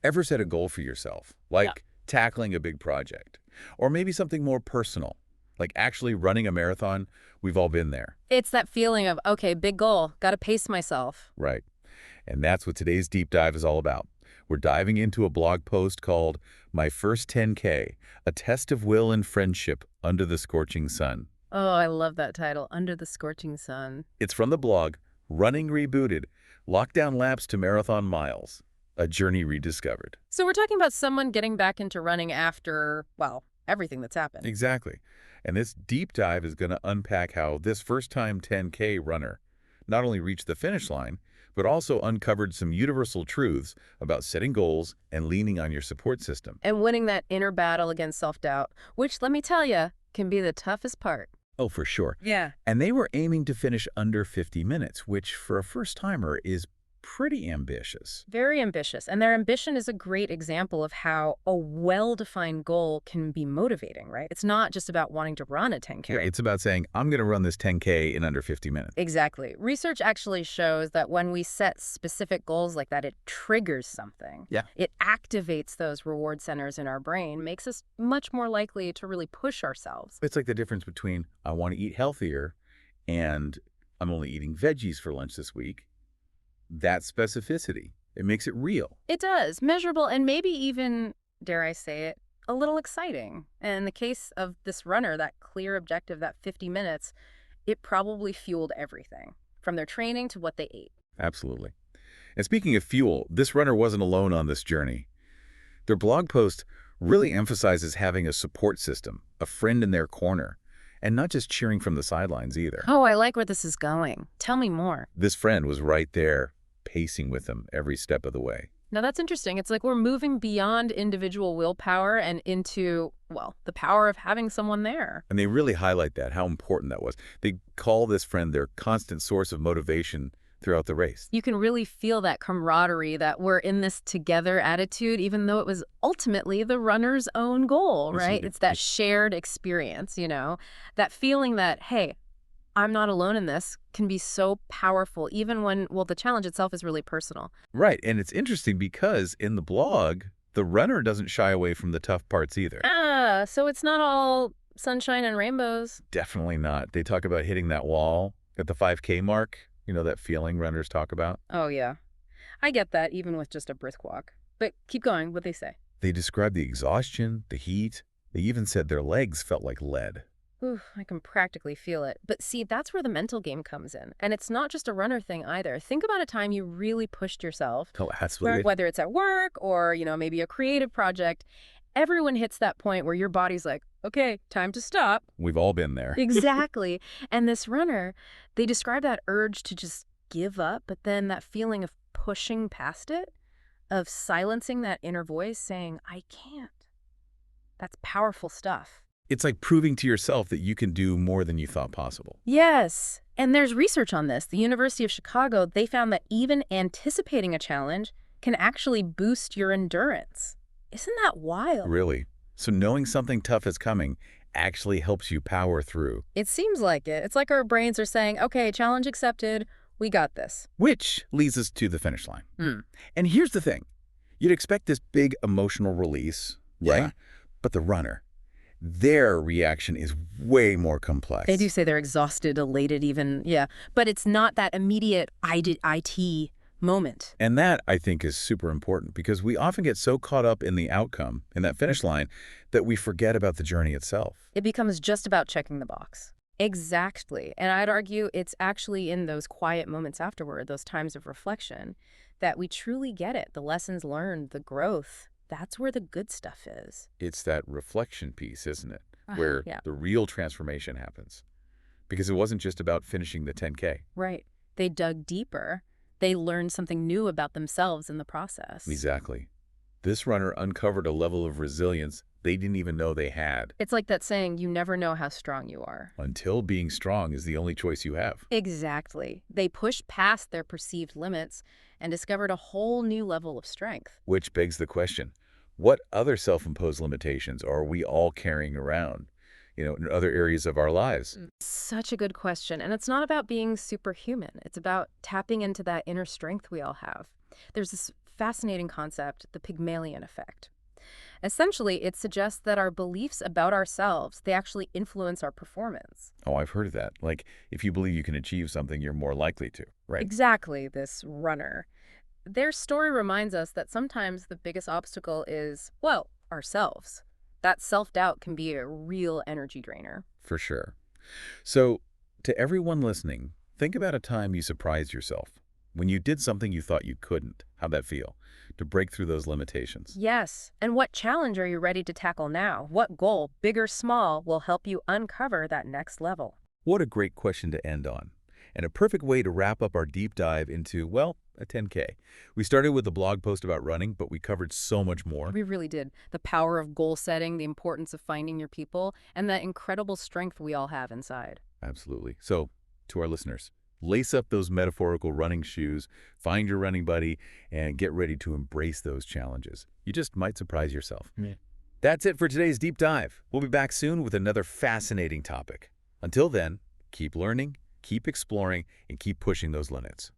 Ever set a goal for yourself, Yeah. like tackling a big project? Or maybe something more personal, like actually running a marathon? We've all been there, It's that feeling of, okay, big goal, got to pace myself. right? And that's what today's deep dive is all about. We're diving into a blog post called My First 10K, A Test of Will and Friendship Under the Scorching Sun. Oh, I love that title, Under the Scorching Sun. It's from the blog Running Rebooted, Lockdown Laps to Marathon Miles, A Journey Rediscovered. So we're talking about someone getting back into running after, well, everything that's happened. Exactly. And this deep dive is going to unpack how this first-time 10K runner not only reached the finish line, but also uncovered some universal truths about setting goals and leaning on your support system. And winning that inner battle against self-doubt, which, let me tell you, can be the toughest part. Oh, for sure. Yeah. And they were aiming to finish under 50 minutes, which for a first-timer is pretty ambitious. Very ambitious. And their ambition is a great example of how a well-defined goal can be motivating, right? It's not just about wanting to run a 10K. Yeah, it's about saying, I'm going to run this 10K in under 50 minutes. Exactly. Research actually shows that when we set specific goals like that, it triggers something. Yeah. It activates those reward centers in our brain, makes us much more likely to really push ourselves. It's like the difference between I want to eat healthier and I'm only eating veggies for lunch this week. That specificity, it makes it real. It does. Measurable and maybe even, dare I say it, a little exciting. And in the case of this runner, that clear objective, that 50 minutes, it probably fueled everything, from their training to what they ate. Absolutely. And speaking of fuel, this runner wasn't alone on this journey. Their blog post really emphasizes having a support system, a friend in their corner, and not just cheering from the sidelines either. Oh, I like where this is going. Tell me more. This friend was right there, pacing with them every step of the way. Now, that's interesting. It's like we're moving beyond individual willpower and into, well, the power of having someone there. And they really highlight that, how important that was. They call this friend their constant source of motivation throughout the race. You can really feel that camaraderie, that we're in this together attitude, even though it was ultimately the runner's own goal, right? Absolutely. It's that shared experience, that feeling that, hey, I'm not alone in this can be so powerful, even when, well, the challenge itself is really personal. Right, and it's interesting because in the blog, the runner doesn't shy away from the tough parts either. So it's not all sunshine and rainbows. Definitely not. They talk about hitting that wall at the 5K mark, that feeling runners talk about. Oh, yeah. I get that, even with just a brisk walk. But keep going, what they say. They describe the exhaustion, the heat. They even said their legs felt like lead. Ooh, I can practically feel it. But see, that's where the mental game comes in. And it's not just a runner thing either. Think about a time you really pushed yourself, Oh, absolutely. whether it's at work or, maybe a creative project. Everyone hits that point where your body's like, okay, time to stop. We've all been there. Exactly. And this runner, they describe that urge to just give up, but then that feeling of pushing past it, of silencing that inner voice saying, I can't. That's powerful stuff. It's like proving to yourself that you can do more than you thought possible. Yes. And there's research on this. The University of Chicago, they found that even anticipating a challenge can actually boost your endurance. Isn't that wild? Really. So knowing something tough is coming actually helps you power through. It seems like it. It's like our brains are saying, okay, challenge accepted. We got this. Which leads us to the finish line. Hmm. And here's the thing. You'd expect this big emotional release, right? Yeah. But the runner, their reaction is way more complex. They do say they're exhausted, elated even, yeah. But it's not that immediate IT moment. And that, I think, is super important because we often get so caught up in the outcome, in that finish line, that we forget about the journey itself. It becomes just about checking the box. Exactly. And I'd argue it's actually in those quiet moments afterward, those times of reflection, that we truly get it, the lessons learned, the growth. That's where the good stuff is. It's that reflection piece, isn't it? Where Yeah. the real transformation happens. Because it wasn't just about finishing the 10K. Right. They dug deeper. They learned something new about themselves in the process. Exactly. This runner uncovered a level of resilience they didn't even know they had. It's like that saying, you never know how strong you are. Until being strong is the only choice you have. Exactly. They pushed past their perceived limits and discovered a whole new level of strength. Which begs the question, what other self-imposed limitations are we all carrying around, in other areas of our lives? Such a good question. And it's not about being superhuman. It's about tapping into that inner strength we all have. There's this fascinating concept, the Pygmalion effect. Essentially, it suggests that our beliefs about ourselves, they actually influence our performance. Oh, I've heard of that. Like, if you believe you can achieve something, you're more likely to. Right. Exactly, this runner. Their story reminds us that sometimes the biggest obstacle is, well, ourselves. That self-doubt can be a real energy drainer. For sure. So, to everyone listening, think about a time you surprised yourself. When you did something you thought you couldn't. How'd that feel? To break through those limitations. Yes, and what challenge are you ready to tackle now? What goal, big or small, will help you uncover that next level? What a great question to end on. And a perfect way to wrap up our deep dive into, well, a 10K. We started with a blog post about running, but we covered so much more. We really did. The power of goal setting, the importance of finding your people, and that incredible strength we all have inside. Absolutely. So, to our listeners, lace up those metaphorical running shoes, find your running buddy, and get ready to embrace those challenges. You just might surprise yourself. Yeah. That's it for today's deep dive. We'll be back soon with another fascinating topic. Until then, keep learning, keep exploring, and keep pushing those limits.